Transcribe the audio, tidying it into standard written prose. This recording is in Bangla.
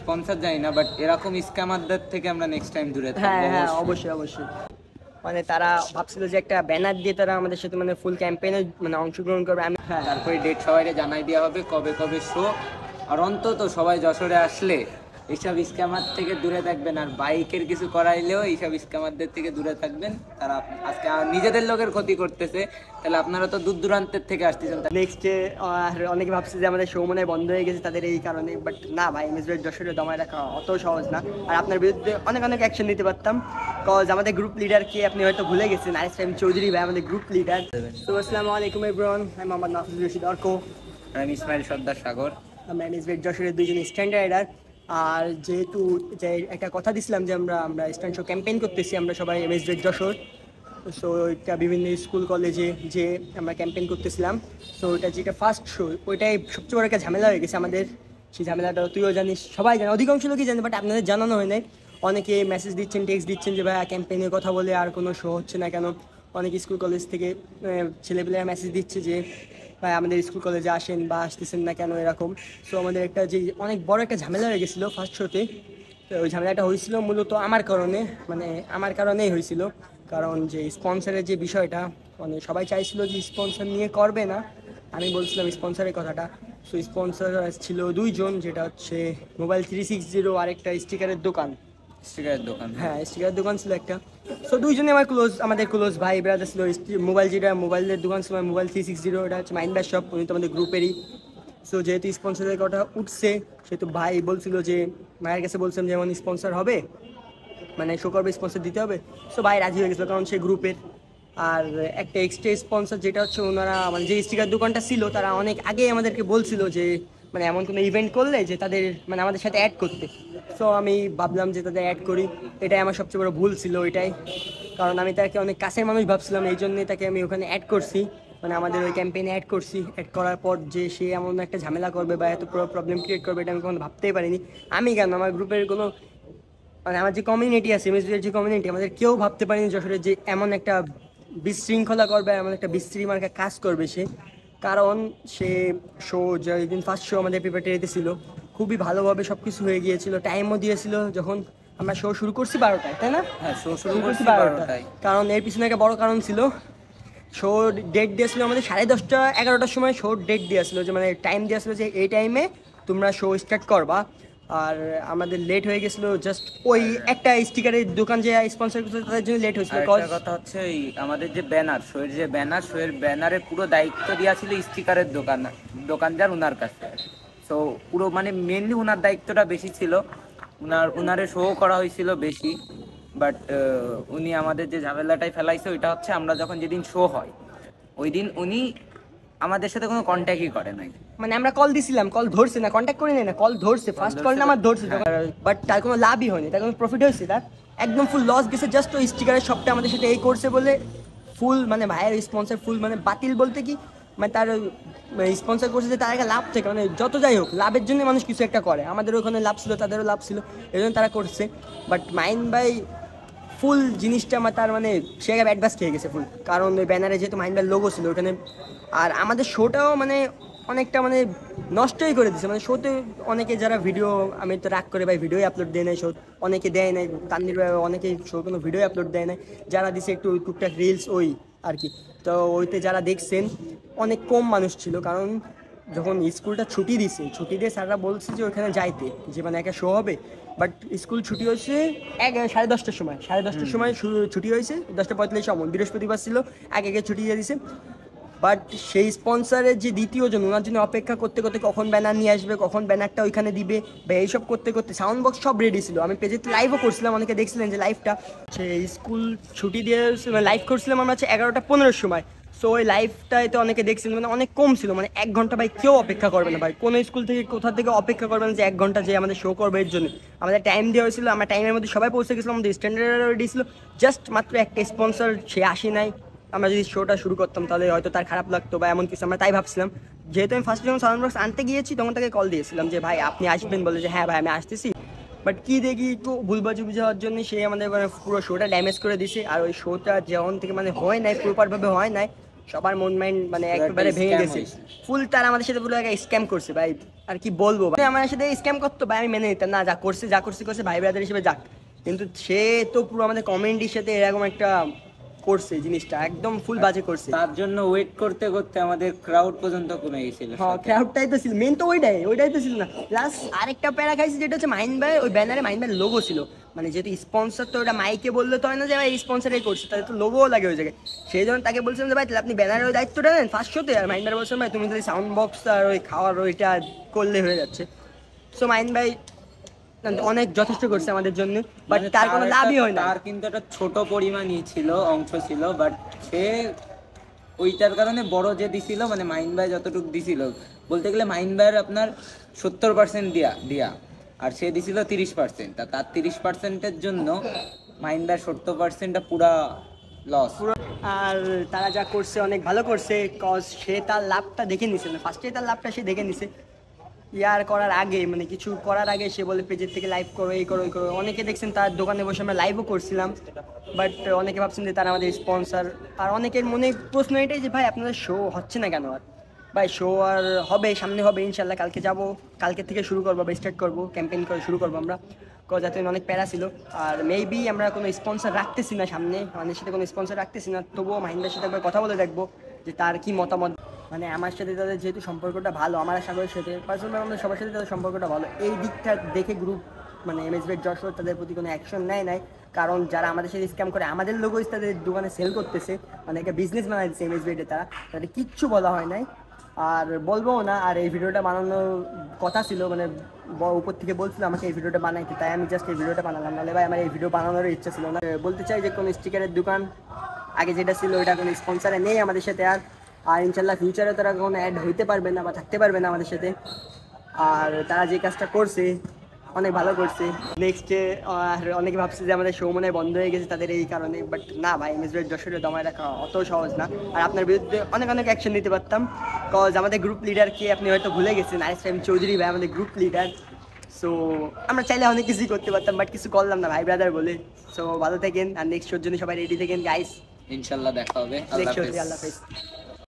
স্পন্সর জানি না, বাট এরকম স্ক্যামারদের থেকে আমরা নেক্সট টাইম দূরে থাকবো। হ্যাঁ হ্যাঁ, অবশ্যই অবশ্যই। মানে তারা ভাবছিল যে একটা ব্যানার দিয়ে তারা আমাদের সাথে মানে ফুল ক্যাম্পেইনে মানে অংশগ্রহণ করবে। আমি হ্যাঁ, তারপরে ডেট সবাইকে জানাই দেওয়া হবে কবে কবে শো। আর অন্তত সবাই যশোরে আসলে এইসব স্ক্যামার থেকে দূরে থাকবেন, আর বাইকের কিছু করাইলেও এইসব স্ক্যামারদের থেকে দূরে থাকবেন। তারা আজকে নিজেদের লোকের ক্ষতি করতেছে, তাহলে আপনারা তো দূর দূরান্তের থেকে আসতেছেন। নেক্সট অনেকে ভাবছে যে আমাদের শো মনে হয় বন্ধ হয়ে গেছে তাদের এই কারণে, বাট না ভাই, এমএসডি যশোরে দমায় রাখা অত সহজ না। আর আপনার বিরুদ্ধে অনেক অনেক অ্যাকশন নিতে পারতাম, কজ আমাদের গ্রুপ লিডারকে আপনি হয়তো ভুলে গেছেন, আরিফ চৌধুরী ভাই আমাদের গ্রুপ লিডার। তো আসসালামু আলাইকুম এভরিওয়ান, আমি মোহাম্মদ নাফিজুর রশিদ অর্ক, আমি ইসমাইল সর্দার সাগর। আমরা এমএসডি যশোরের দুইজন স্ট্যান্ড রাইডার। আর যেহেতু যে একটা কথা দিছিলাম যে আমরা স্ট্যান্ড শো ক্যাম্পেইন করতেছি, আমরা সবাই এমএসডি যশোর। সো এটা বিভিন্ন স্কুল কলেজে যে আমরা ক্যাম্পেইন করতেছিলাম, সো ওইটা যেটা ফার্স্ট শো, ওইটাই সবচেয়ে বড় একটা ঝামেলা হয়ে গেছে আমাদের। সেই ঝামেলাটা তুইও জানিস, সবাই জানে, অধিকাংশ লোকই জানে, বাট আপনাদের জানানো হয় নাই। অনেকে মেসেজ দিচ্ছেন, টেক্সট দিচ্ছেন যে ভাই ক্যাম্পেইনের কথা বলে আর কোনো শো হচ্ছে না কেন। অনেক স্কুল কলেজ থেকে ছেলেপেলেরা মেসেজ দিচ্ছে যে ভাই আমাদের স্কুল কলেজে আসেন বা আসতেছেন না কেন, এরকম। সো আমাদের একটা যে অনেক বড় একটা ঝামেলা হয়ে গেছিলো ফার্স্ট শোতে। তো ওই ঝামেলাটা হয়েছিল মূলত আমার কারণে, মানে আমার কারণেই হয়েছিল। কারণ যে স্পন্সরের যে বিষয়টা, মানে সবাই চাইছিল যে স্পন্সর নিয়ে করবে না, আমি বলছিলাম স্পন্সরের কথাটা। সো স্পন্সর ছিল দুইজন, যেটা হচ্ছে মোবাইল 360 আর একটা স্টিকারের দোকান। স্টিকারের দোকান, হ্যাঁ স্টিকারের দোকান ছিল একটা। সো দুইজনে আমার আমাদের ক্লোজ ভাই ব্রাদার ছিল। মোবাইল যেটা মোবাইলের দোকান ছিল মোবাইল 360, এটা হচ্ছে মাইন্ড ব্যাশ শপ, উনি তো আমাদের গ্রুপেরই। সো যেহেতু স্পন্সরের কথা উঠছে, সেহেতু ভাই বলছিল যে মায়ের কাছে বলছিলাম যে এমন স্পন্সর হবে, মানে শো করবে, স্পন্সর দিতে হবে। সো ভাই রাজি হয়ে গেছিলো, কারণ সে গ্রুপের। আর একটা এক্সট্রা স্পন্সর যেটা হচ্ছে ওনারা, মানে যে স্টিকার দোকানটা ছিল, তারা অনেক আগে আমাদেরকে বলছিল যে মানে এমন কোনো ইভেন্ট করলে যে তাদের মানে আমাদের সাথে অ্যাড করতে। সো আমি ভাবলাম যে তাদের অ্যাড করি, এটাই আমার সবচেয়ে বড় ভুল ছিল এটাই। কারণ আমি তাকে অনেক কাছের মানুষ ভাবছিলাম, এই জন্যই তাকে আমি ওখানে অ্যাড করছি, মানে আমাদের ওই ক্যাম্পেইনে অ্যাড করছি। অ্যাড করার পর যে সে এমন একটা ঝামেলা করবে বা এত প্রবলেম ক্রিয়েট করবে, এটা আমি কখনো ভাবতেই পারিনি। আমি কেন, আমার গ্রুপের কোনো, মানে আমার যে কমিউনিটি আছে, এমএসডির যে কমিউনিটি, আমাদের কেউ ভাবতে পারেনি যশোরে যে এমন একটা বিশৃঙ্খলা করবে, এমন একটা বিশ্রী মার্কা কাজ করবে সে। কারণ সে শো, যেদিন ফার্স্ট শো আমাদের প্রিপারেটরিতে ছিল, খুবই ভালোভাবে সব কিছু হয়ে গিয়েছিল, টাইমও দিয়েছিল। যখন আমরা শো শুরু করছি 12টায়, তাই না? হ্যাঁ শো শুরু করছি 12টায়। কারণ এর পিছনে একটা বড় কারণ ছিল, শো ডেট দিয়েছিল আমাদের 10:30 11টার সময় শো ডেট দিয়েছিল, যে মানে টাইম দিয়েছিল যে এই টাইমে তোমরা শো স্টার্ট করবা। আর আমাদের লেট হয়ে গেছিলো জাস্ট ওই একটা স্টিকারের দোকান যে স্পন্সর করছে তাদের জন্য লেট হয়েছিল। কথা হচ্ছে এই আমাদের যে ব্যানার, শোয়ের যে ব্যানার, শোয়ের ব্যানারের পুরো দায়িত্ব দেওয়া ছিল স্টিকারের দোকানদার ওনার কাছে। সো পুরো মানে মেনলি ওনার দায়িত্বটা বেশি ছিল, ওনারে শো করা হয়েছিল বেশি। বাট উনি আমাদের যে ঝামেলাটাই ফেলাইছে ওইটা হচ্ছে, আমরা যখন যেদিন শো হয় ওই দিন উনি আমাদের সাথে কোনো কন্ট্যাক্টই করে নাই। মানে আমরা কল দিছিলাম, কল ধরছে না, কন্ট্যাক্ট করি নাই না, কল ধরছে, ফার্স্ট কল না আমার ধরছে, বাট তার কোনো লাভই হয়নি, তার কোনো প্রফিট হয়েছে, তার একদম ফুল লস গেছে। জাস্ট ওই স্টিকারের শপটা আমাদের সাথে এই করছে বলে ফুল, মানে ভাইয়ের স্পন্সর ফুল, মানে বাতিল বলতে কি, মানে তার স্পন্সর করছে যে তার একটা লাভ থেকে, মানে যত যাই হোক লাভের জন্য মানুষ কিছু একটা করে, আমাদের ওখানে লাভ ছিল, তাদেরও লাভ ছিল, এই জন্য তারা করছে। বাট মাইন বাই ফুল জিনিসটা আমার তার মানে সে অ্যাডভান্স খেয়ে গেছে ফুল, কারণ ওই ব্যানারে যেহেতু মাইন্ড বাই লোগো ছিল ওখানে। আর আমাদের শোটাও মানে অনেকটা মানে নষ্টই করে দিচ্ছে, মানে শোতে অনেকে যারা ভিডিও, আমি তো রাগ করে ভাই ভিডিও আপলোড দেয় নাই শো, অনেকে দেয় নাই, তানভীর ভাই অনেকে শো কোনো ভিডিও আপলোড দেয় নাই, যারা দিছে একটু টুকটাক রিলস ওই আর কি। তো ওইতে যারা দেখছেন অনেক কম মানুষ ছিল, কারণ যখন স্কুলটা ছুটি দিছে, ছুটি দিয়ে স্যাররা বলছে যে ওইখানে যাইতে, যে মানে একটা শো হবে। বাট স্কুল ছুটি হয়েছে 10:30টার সময়, 10:30টার সময় ছুটি হয়েছে, 10:45 সময়, বৃহস্পতিবার ছিল, আগে ছুটি দিয়ে দিছে। বাট সেই স্পন্সরের যে দ্বিতীয় জন, ওনার জন্য অপেক্ষা করতে করতে কখন ব্যানার নিয়ে আসবে, কখন ব্যানারটা ওইখানে দিবে, বা এইসব করতে করতে সাউন্ড বক্স সব রেডি ছিল। আমি পেজে লাইভও করছিলাম, অনেকে দেখছিলেন যে লাইভটা, সে স্কুল ছুটি দিয়ে লাইভ করছিলাম আমরা হচ্ছে 11:15 সময়। সো ওই লাইভটায় তো অনেকে দেখছিলেন, মানে অনেক কম ছিল, মানে 1 ঘন্টা ভাই কেউ অপেক্ষা করবে না ভাই, কোনো স্কুল থেকে কোথা থেকে অপেক্ষা করবে না যে 1 ঘন্টা যে আমাদের শো করবে এর জন্য। আমাদের টাইম দেওয়া হয়েছিল, আমরা টাইমের মধ্যে সবাই পৌঁছে গেছিলাম, আমাদের স্ট্যান্ডার্ড রেডি ছিল, জাস্ট মাত্র একটা স্পন্সর সে আসে নাই। আমরা যদি শোটা শুরু করতাম তাহলে হয়তো তার খারাপ লাগতো বা এমন কিছু, আমরা তাই ভাবছিলাম। যেহেতু আমি ফার্স্ট যখন সাউন্ড বক্স আনতে গিয়েছি তখন তাকে কল দিয়েছিলাম যে ভাই আপনি আসবেন, বলে যে হ্যাঁ ভাই আমি আসতেছি। বাট কি দেখি একটু ভুলবাজি বুঝাওয়ার জন্য সে আমাদের মানে পুরো শোটা ড্যামেজ করে দিছে। আর ওই শোটা যেমন থেকে মানে হয় নাই, প্রপারভাবে হয় নাই, সবার মন মাইন্ড মানে পুরো একেবারে একটা ভেঙে scam গেছে। হয়েছে। ফুল তার আমাদের সাথে পুরো একটা স্ক্যাম করছে ভাই, আর কি বলবো ভাই, আমার সাথে স্ক্যাম করতো ভাই, আমি মেনে নিতাম না, যা করছে করছে, ভাই ব্রাদার হিসেবে যাক, কিন্তু সে তো পুরো আমাদের কমিউনিটির সাথে এরকম একটা করছে, জিনিসটা একদম ফুল বাজে করছে। তার জন্য ওয়েট করতে করতে আমাদের ক্রাউড পর্যন্ত কমে গেছিল। হ্যাঁ ক্রাউডটাই তো ছিল মেন, তো ওইটাই তো ছিল না। প্লাস আরেকটা প্যারা খাইছি যেটা হচ্ছে মাইন ভাই, ওই ব্যানারে মাইন ভাইয়ের লোগো ছিল, মানে যেহেতু স্পন্সর, তো ওটা মাইকে বললে তো হয় না যে ভাই স্পন্সরই করছে, তাহলে তো লোগোও লাগে ওই জায়গায়। সেই জন্য তাকে বলছিলাম যে ভাই তাহলে আপনি ব্যানারের ওই দায়িত্বটা নেন ফার্স্ট শোতে, আর মাইন ভাই বলছিলাম ভাই তুমি যদি সাউন্ড বক্স আর ওই খাওয়ার ওইটা করলে হয়ে যাচ্ছে। সো মাইন ভাই অনেক যথেষ্ট করছে আমাদের জন্য, বাট মানে তার কোনো লাভই হয় না। তার কিন্তু একটা ছোট পরিমাণই ছিল, অংশ ছিল, বাট সে ওইটার কারণে বড় যে দিছিল, মানে মাইন ভাই যতটুকু দিছিল, বলতে গেলে মাইন ভাইয়ের আপনার 70% দিয়া আর সে দিছিল 30%, তার 30%-এর জন্য মাইন ভাইয়ের 70%টা পুরা লস। আর তারা যা করছে অনেক ভালো করছে, কজ সে তার লাভটা দেখে নিছে, না ফার্স্টে তার লাভটা সে দেখে নিছে। ইয়ার করার আগে মানে কিছু করার আগে সে বলে পেজের থেকে লাইভ করো, এই করো, এই করো। অনেকে দেখছেন তার দোকানে বসে আমরা লাইভও করছিলাম, বাট অনেকে ভাবছেন যে তারা আমাদের স্পন্সর। আর অনেকের মনে প্রশ্ন এটাই যে ভাই আপনাদের শো হচ্ছে না কেন? আর ভাই শো আর হবে, সামনে হবে ইনশাল্লাহ। কালকে যাব, কালকে থেকে শুরু করবো বা স্টার্ট করবো, ক্যাম্পেইন করে শুরু করবো আমরা। কজ এতদিন অনেক প্যারা ছিল, আর মেবি আমরা কোনো স্পন্সর রাখতেছি না সামনে, আমাদের সাথে কোনো স্পন্সর রাখতেছি না। তবুও মাহিন্দার সাথে একবার কথা বলে দেখবো যে তার কি মতামত। মানে আমার সাথে তাদের যেহেতু সম্পর্কটা ভালো, আমার আর সাগরের সাথে পার্সোনালি আমাদের সবার সাথে তাদের সম্পর্কটা ভালো, এই দিকটা দেখে গ্রুপ মানে এমএসবেট যশোর তাদের প্রতি কোনো অ্যাকশন নাই। কারণ যারা আমাদের সাথে স্ক্যাম করে আমাদের লোগোই তাদের দোকানে সেল করতেছে, মানে একটা বিজনেস বানাই দিচ্ছে এমএসবেটে, তাদের কিচ্ছু বলা হয় নাই আর বলবো না। আর এই ভিডিওটা বানানোর কথা ছিল, মানে উপর থেকে বলছিল আমাকে এই ভিডিওটা বানাইতে, তাই আমি জাস্ট এই ভিডিওটা বানালাম। নাহলে ভাই আমার এই ভিডিও বানানোর ইচ্ছা ছিল না। বলতে চাই যে কোনো স্টিকারের দোকান আগে যেটা ছিল ওইটা কোনো স্পন্সারে নেই আমাদের সাথে, আর ইনশাল্লাহ ফিউচারে তারা কোনো অ্যাড হইতে পারবে না বা থাকতে পারবে না আমাদের সাথে। আর তারা যে কাজটা করছে অনেক ভালো করছে। নেক্সটে আর অনেকে ভাবছে যে আমাদের শো মনে হয় বন্ধ হয়ে গেছে তাদের এই কারণে, বাট না ভাই, এমএসবেট যশোরে দমায় রাখা অত সহজ না। আর আপনার বিরুদ্ধে অনেক অ্যাকশন নিতে পারতাম, কজ আমাদের গ্রুপ লিডারকে আপনি হয়তো ভুলে গেছেন, আরিফ চৌধুরী ভাই আমাদের গ্রুপ লিডার। সো আমরা চাইলে অনেক কিছুই করতে পারতাম, বাট কিছু করলাম না ভাই ব্রাদার বলে। সো ভালো থাকেন, আর নেক্সট শোর জন্য সবাই রেডি থাকেন গাইস। ইনশাল্লাহ দেখা হবে। নেক্সট শোতে আল্লাহ হাফেজ।